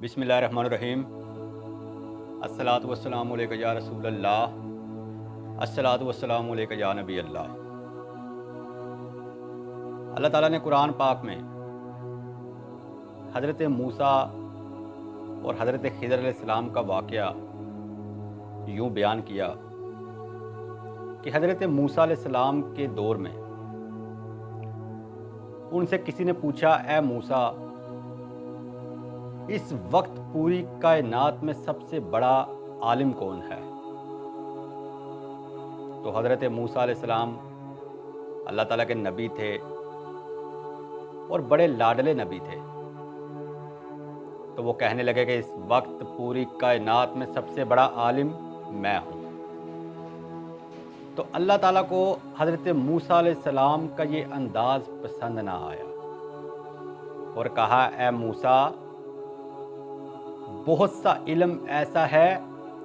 बिस्मिल्लाहिर्रहमानिर्रहीम। अस्सलातु वस्सलामु अलैका या रसूल अल्लाह, अस्सलातु वस्सलामु अलैका या नबी अल्लाह। अल्लाह ताला ने कुरान पाक में हज़रत मूसा और हज़रत खिज़र अलैहिस्सलाम का वाक़या यूँ बयान किया कि हज़रत मूसा अलैहिस्सलाम के दौर में उनसे किसी ने पूछा, ए मूसा, इस वक्त पूरी कायनात में सबसे बड़ा आलिम कौन है? तो हज़रत मूसा अलैहिस्सलाम अल्लाह ताला के नबी थे और बड़े लाडले नबी थे। तो वो कहने लगे कि इस वक्त पूरी कायनात में सबसे बड़ा आलिम मैं हूँ। तो अल्लाह ताला को हज़रत मूसा अलैहिस्सलाम का ये अंदाज़ पसंद ना आया और कहा, ए मूसा, बहुत सा इल्म ऐसा है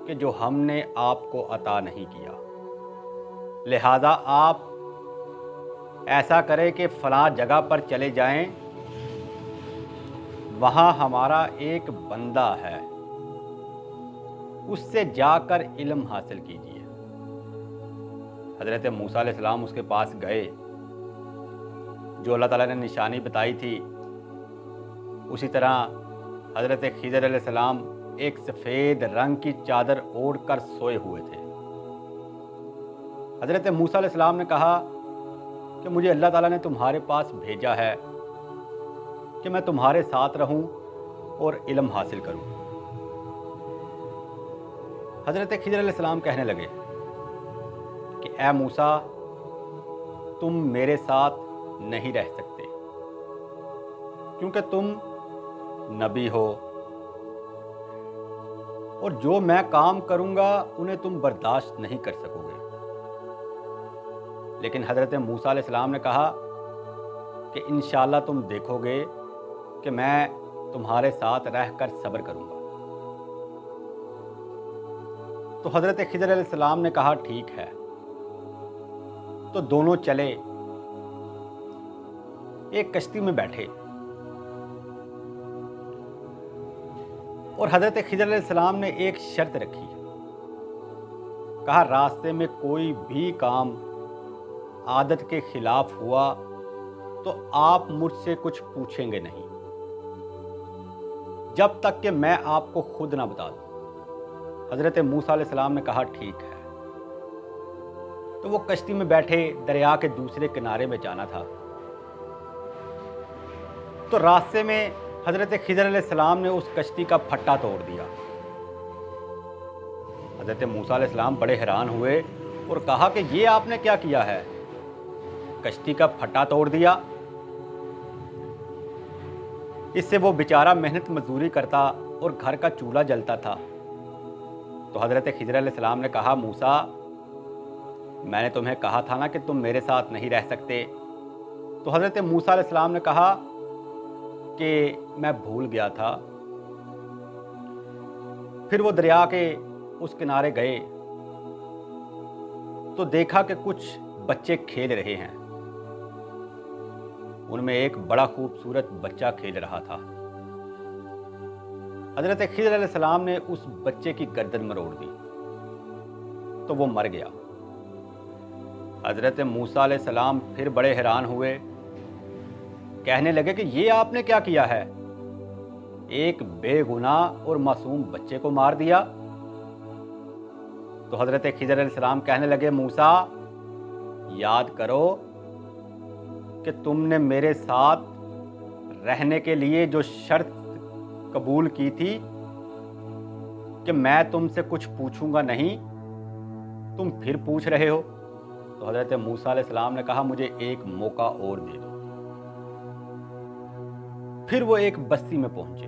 कि जो हमने आपको अता नहीं किया, लिहाजा आप ऐसा करें कि फ़लाँ जगह पर चले जाएं, वहाँ हमारा एक बंदा है, उससे जाकर इल्म हासिल कीजिए। हज़रत मूसा अलैहिस्सलाम उसके पास गए। जो अल्लाह ताला ने निशानी बताई थी, उसी तरह हज़रत खिज़र अलैहिस्सलाम एक सफ़ेद रंग की चादर ओढ़ कर सोए हुए थे। हज़रत मूसा अलैहिस्सलाम ने कहा कि मुझे अल्लाह ताला ने तुम्हारे पास भेजा है कि मैं तुम्हारे साथ रहूं और इल्म हासिल करूं। हज़रत खिज़र अलैहिस्सलाम कहने लगे कि ए मूसा, तुम मेरे साथ नहीं रह सकते क्योंकि तुम नबी हो और जो मैं काम करूंगा उन्हें तुम बर्दाश्त नहीं कर सकोगे। लेकिन हज़रत मूसा अलैहिस्सलाम ने कहा कि इंशाअल्लाह तुम देखोगे कि मैं तुम्हारे साथ रहकर सब्र करूंगा। तो हज़रत खिज़र अलैहिस्सलाम ने कहा, ठीक है। तो दोनों चले, एक कश्ती में बैठे और हज़रत खिज़र अलैहिस्सलाम ने एक शर्त रखी। कहा, रास्ते में कोई भी काम आदत के खिलाफ हुआ तो आप मुझसे कुछ पूछेंगे नहीं जब तक कि मैं आपको खुद ना बता दूं। हज़रत मूसा अलैहिस्सलाम ने कहा, ठीक है। तो वो कश्ती में बैठे, दरिया के दूसरे किनारे में जाना था। तो रास्ते में हज़रत खिज़र अलैहिस्सलाम ने उस कश्ती का फट्टा तोड़ दिया। हज़रत मूसा अलैहिस्सलाम बड़े हैरान हुए और कहा कि ये आपने क्या किया है? कश्ती का फट्टा तोड़ दिया। इससे वो बेचारा मेहनत मजदूरी करता और घर का चूल्हा जलता था। तो हज़रत खिज़र अलैहिस्सलाम ने कहा, मूसा, मैंने तुम्हें कहा था ना कि तुम मेरे साथ नहीं रह सकते। तो हज़रत मूसा अलैहिस्सलाम ने कहा कि मैं भूल गया था। फिर वो दरिया के उस किनारे गए तो देखा कि कुछ बच्चे खेल रहे हैं। उनमें एक बड़ा खूबसूरत बच्चा खेल रहा था। हज़रत खिज़र अलैहिस्सलाम ने उस बच्चे की गर्दन मरोड़ दी तो वो मर गया। हज़रत मूसा अलैहिस्सलाम फिर बड़े हैरान हुए, कहने लगे कि ये आपने क्या किया है? एक बेगुनाह और मासूम बच्चे को मार दिया। तो हज़रत खिज़र अलैहिस्सलाम कहने लगे, मूसा, याद करो कि तुमने मेरे साथ रहने के लिए जो शर्त कबूल की थी कि मैं तुमसे कुछ पूछूंगा नहीं, तुम फिर पूछ रहे हो। तो हज़रत मूसा अलैहिस्सलाम ने कहा, मुझे एक मौका और दे दो। फिर वो एक बस्ती में पहुंचे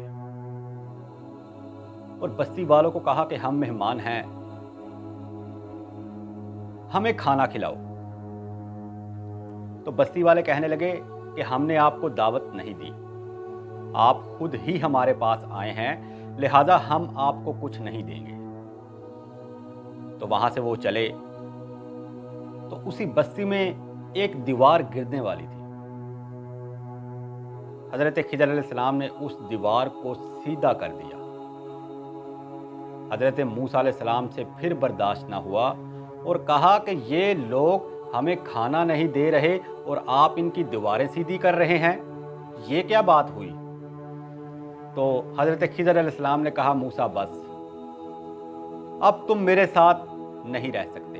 और बस्ती वालों को कहा कि हम मेहमान हैं, हमें खाना खिलाओ। तो बस्ती वाले कहने लगे कि हमने आपको दावत नहीं दी, आप खुद ही हमारे पास आए हैं, लिहाजा हम आपको कुछ नहीं देंगे। तो वहां से वो चले तो उसी बस्ती में एक दीवार गिरने वाली थी। हज़रत खिज़र अलैहिस्सलाम ने उस दीवार को सीधा कर दिया حضرت موسیٰ علیہ السلام سے پھر برداشت نہ ہوا اور کہا کہ یہ لوگ ہمیں کھانا نہیں دے رہے اور آپ ان کی دیواریں سیدھی کر رہے ہیں، یہ کیا بات ہوئی؟ تو حضرت خضر علیہ السلام نے کہا موسیٰ بس، اب تم میرے ساتھ نہیں رہ سکتے،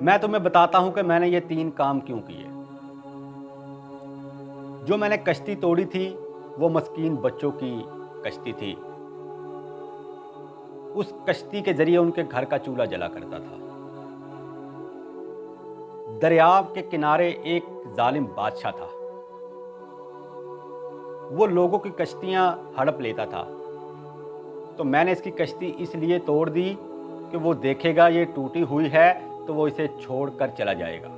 میں تمہیں بتاتا ہوں کہ میں نے یہ 3 کام کیوں کیے۔ جو میں نے کشتی توڑی تھی وہ مسکین بچوں کی کشتی تھی، اس کشتی کے ذریعے ان کے گھر کا چولہا جلا کرتا تھا۔ دریا کے کنارے ایک ظالم بادشاہ تھا، وہ لوگوں کی کشتیاں ہڑپ لیتا تھا، تو میں نے اس کی کشتی اس لیے توڑ دی کہ وہ دیکھے گا یہ ٹوٹی ہوئی ہے تو وہ اسے چھوڑ کر چلا جائے گا۔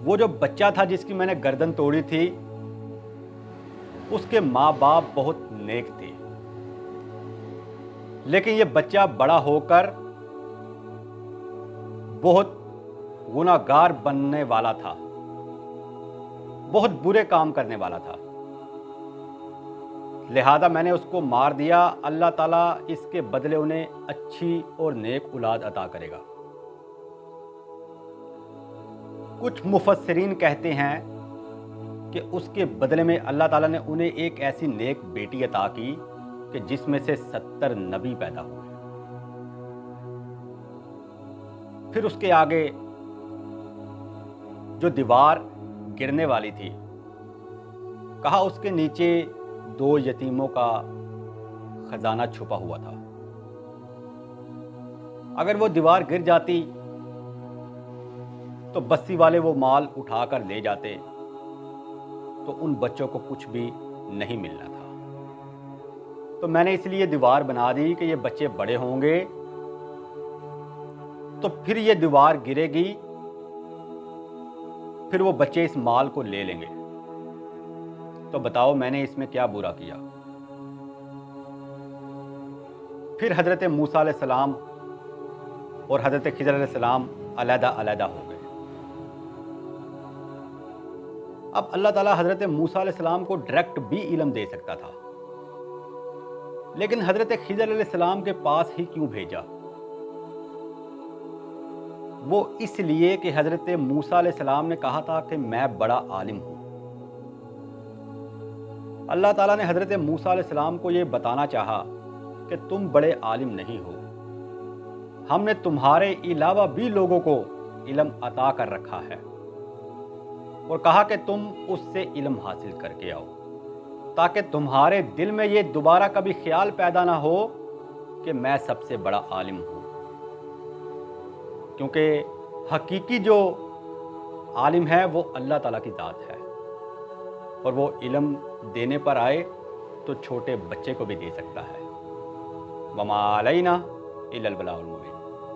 وہ جو بچہ تھا جس کی میں نے گردن توڑی تھی، اس کے ماں باپ بہت نیک تھے، لیکن یہ بچہ بڑا ہو کر بہت گناہگار بننے والا تھا، بہت برے کام کرنے والا تھا، لہذا میں نے اس کو مار دیا۔ اللہ تعالیٰ اس کے بدلے انہیں اچھی اور نیک اولاد عطا کرے گا۔ کچھ مفسرین کہتے ہیں کہ اس کے بدلے میں اللہ تعالیٰ نے انہیں ایک ایسی نیک بیٹی عطا کی کہ جس میں سے 70 نبی پیدا ہوئے۔ پھر اس کے آگے جو دیوار گرنے والی تھی، کہا اس کے نیچے 2 یتیموں کا خزانہ چھپا ہوا تھا، اگر وہ دیوار گر جاتی تو بستی والے وہ مال اٹھا کر لے جاتے تو ان بچوں کو کچھ بھی نہیں ملنا تھا۔ تو میں نے اس لیے دیوار بنا دی کہ یہ بچے بڑے ہوں گے تو پھر یہ دیوار گرے گی، پھر وہ بچے اس مال کو لے لیں گے۔ تو بتاؤ میں نے اس میں کیا برا کیا؟ پھر حضرت موسیٰ علیہ السلام اور حضرت خضر علیہ السلام علیحدہ علیحدہ ہو گئے۔ اب اللہ تعالیٰ حضرت موسیٰ علیہ السلام کو ڈائریکٹ بھی علم دے سکتا تھا، لیکن حضرت خضر علیہ السلام کے پاس ہی کیوں بھیجا؟ وہ اس لیے کہ حضرت موسیٰ علیہ السلام نے کہا تھا کہ میں بڑا عالم ہوں۔ اللہ تعالیٰ نے حضرت موسیٰ علیہ السلام کو یہ بتانا چاہا کہ تم بڑے عالم نہیں ہو، ہم نے تمہارے علاوہ بھی لوگوں کو علم عطا کر رکھا ہے، اور کہا کہ تم اس سے علم حاصل کر کے آؤ تاکہ تمہارے دل میں یہ دوبارہ کبھی خیال پیدا نہ ہو کہ میں سب سے بڑا عالم ہوں، کیونکہ حقیقی جو عالم ہے وہ اللہ تعالیٰ کی ذات ہے، اور وہ علم دینے پر آئے تو چھوٹے بچے کو بھی دے سکتا ہے۔ وما علینا الا البلاغ المبین۔